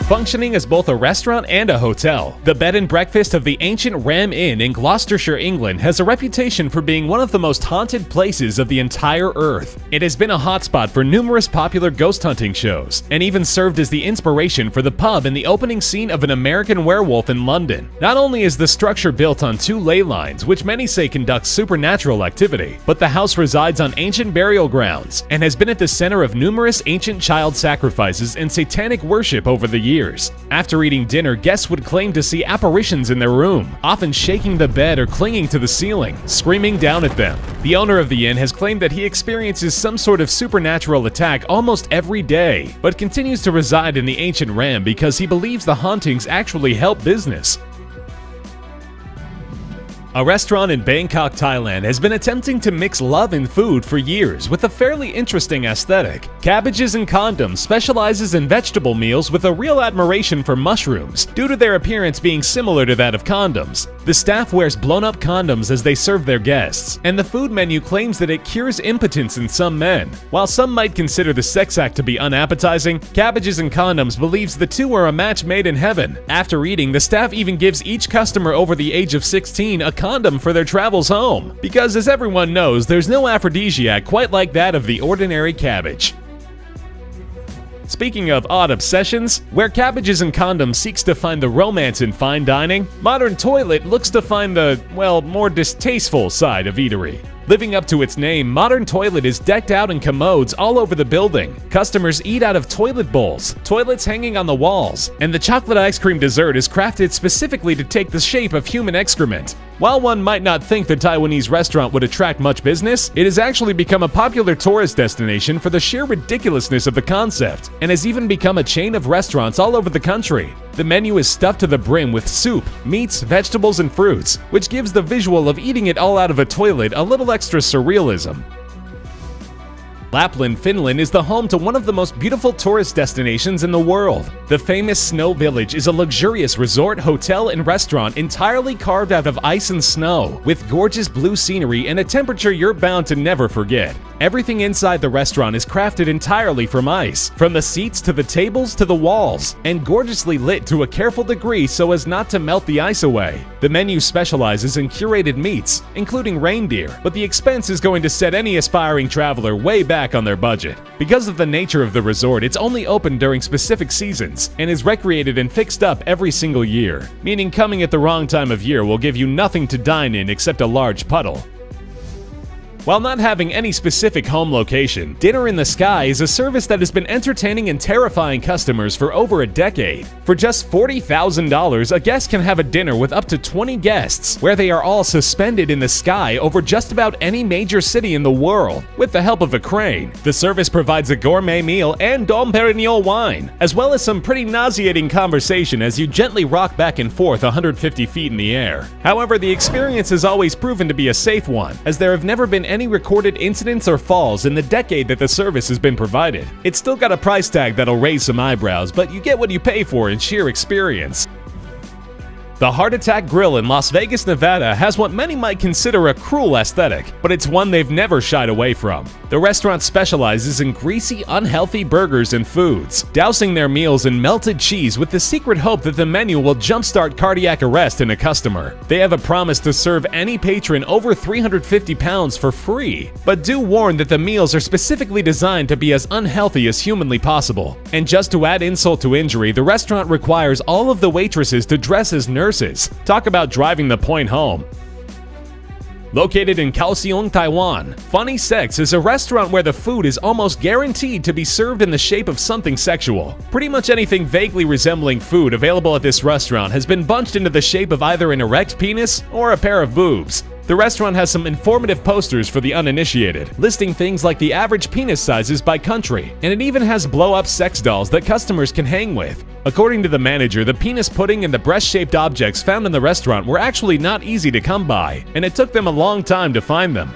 Functioning as both a restaurant and a hotel, the bed and breakfast of the ancient Ram Inn in Gloucestershire, England has a reputation for being one of the most haunted places of the entire earth. It has been a hotspot for numerous popular ghost hunting shows, and even served as the inspiration for the pub in the opening scene of An American Werewolf in London. Not only is the structure built on two ley lines, which many say conduct supernatural activity, but the house resides on ancient burial grounds, and has been at the center of numerous ancient child sacrifices and satanic worship over the years. After eating dinner, guests would claim to see apparitions in their room, often shaking the bed or clinging to the ceiling, screaming down at them. The owner of the inn has claimed that he experiences some sort of supernatural attack almost every day, but continues to reside in the ancient Ram because he believes the hauntings actually help business. A restaurant in Bangkok, Thailand has been attempting to mix love and food for years with a fairly interesting aesthetic. Cabbages and Condoms specializes in vegetable meals with a real admiration for mushrooms, due to their appearance being similar to that of condoms. The staff wears blown-up condoms as they serve their guests, and the food menu claims that it cures impotence in some men. While some might consider the sex act to be unappetizing, Cabbages and Condoms believes the two are a match made in heaven. After eating, the staff even gives each customer over the age of 16 a condom for their travels home, because as everyone knows, there's no aphrodisiac quite like that of the ordinary cabbage. Speaking of odd obsessions, where Cabbages and Condoms seeks to find the romance in fine dining, Modern Toilet looks to find the, well, more distasteful side of eatery. Living up to its name, Modern Toilet is decked out in commodes all over the building. Customers eat out of toilet bowls, toilets hanging on the walls, and the chocolate ice cream dessert is crafted specifically to take the shape of human excrement. While one might not think the Taiwanese restaurant would attract much business, it has actually become a popular tourist destination for the sheer ridiculousness of the concept, and has even become a chain of restaurants all over the country. The menu is stuffed to the brim with soup, meats, vegetables, and fruits, which gives the visual of eating it all out of a toilet a little extra surrealism. Lapland, Finland is the home to one of the most beautiful tourist destinations in the world. The famous Snow Village is a luxurious resort, hotel, and restaurant entirely carved out of ice and snow, with gorgeous blue scenery and a temperature you're bound to never forget. Everything inside the restaurant is crafted entirely from ice, from the seats to the tables to the walls, and gorgeously lit to a careful degree so as not to melt the ice away. The menu specializes in curated meats, including reindeer, but the expense is going to set any aspiring traveler way back on their budget. Because of the nature of the resort, it's only open during specific seasons, and is recreated and fixed up every single year, meaning coming at the wrong time of year will give you nothing to dine in except a large puddle. While not having any specific home location, Dinner in the Sky is a service that has been entertaining and terrifying customers for over a decade. For just $40,000, a guest can have a dinner with up to 20 guests, where they are all suspended in the sky over just about any major city in the world, with the help of a crane. The service provides a gourmet meal and Dom Perignon wine, as well as some pretty nauseating conversation as you gently rock back and forth 150 feet in the air. However, the experience has always proven to be a safe one, as there have never been any recorded incidents or falls in the decade that the service has been provided. It's still got a price tag that'll raise some eyebrows, but you get what you pay for in sheer experience. The Heart Attack Grill in Las Vegas, Nevada has what many might consider a cruel aesthetic, but it's one they've never shied away from. The restaurant specializes in greasy, unhealthy burgers and foods, dousing their meals in melted cheese with the secret hope that the menu will jumpstart cardiac arrest in a customer. They have a promise to serve any patron over 350 pounds for free, but do warn that the meals are specifically designed to be as unhealthy as humanly possible. And just to add insult to injury, the restaurant requires all of the waitresses to dress as nurses. Talk about driving the point home. Located in Kaohsiung, Taiwan, Funny Sex is a restaurant where the food is almost guaranteed to be served in the shape of something sexual. Pretty much anything vaguely resembling food available at this restaurant has been bunched into the shape of either an erect penis or a pair of boobs. The restaurant has some informative posters for the uninitiated, listing things like the average penis sizes by country, and it even has blow-up sex dolls that customers can hang with. According to the manager, the penis pudding and the breast-shaped objects found in the restaurant were actually not easy to come by, and it took them a long time to find them.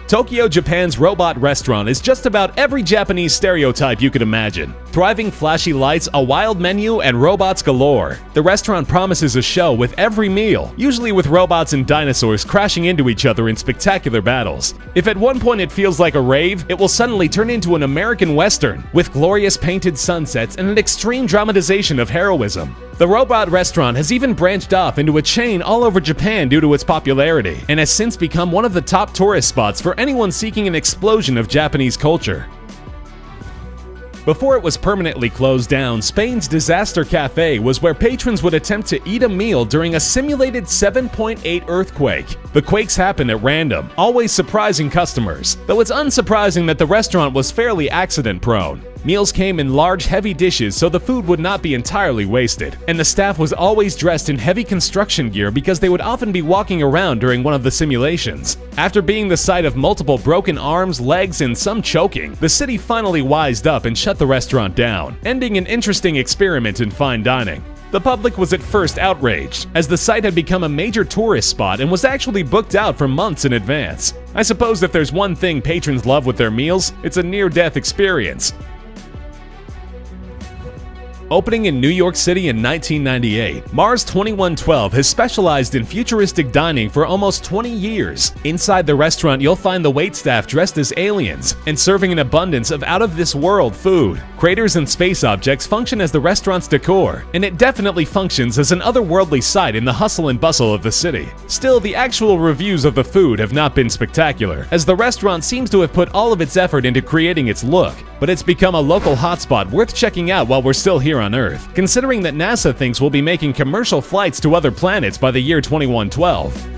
Tokyo, Japan's Robot Restaurant is just about every Japanese stereotype you could imagine. thriving flashy lights, a wild menu, and robots galore. The restaurant promises a show with every meal, usually with robots and dinosaurs crashing into each other in spectacular battles. If at one point it feels like a rave, it will suddenly turn into an American Western, with glorious painted sunsets and an extreme dramatization of heroism. The robot restaurant has even branched off into a chain all over Japan due to its popularity, and has since become one of the top tourist spots for anyone seeking an explosion of Japanese culture. Before it was permanently closed down, Spain's Disaster Cafe was where patrons would attempt to eat a meal during a simulated 7.8 earthquake. The quakes happened at random, always surprising customers, though it's unsurprising that the restaurant was fairly accident-prone. Meals came in large, heavy dishes so the food would not be entirely wasted, and the staff was always dressed in heavy construction gear because they would often be walking around during one of the simulations. After being the site of multiple broken arms, legs, and some choking, the city finally wised up and shut the restaurant down, ending an interesting experiment in fine dining. The public was at first outraged, as the site had become a major tourist spot and was actually booked out for months in advance. I suppose if there's one thing patrons love with their meals, it's a near-death experience. Opening in New York City in 1998, Mars 2112 has specialized in futuristic dining for almost 20 years. Inside the restaurant, you'll find the waitstaff dressed as aliens and serving an abundance of out-of-this-world food. Craters and space objects function as the restaurant's decor, and it definitely functions as an otherworldly sight in the hustle and bustle of the city. Still, the actual reviews of the food have not been spectacular, as the restaurant seems to have put all of its effort into creating its look, but it's become a local hotspot worth checking out while we're still here on Earth, considering that NASA thinks we'll be making commercial flights to other planets by the year 2112.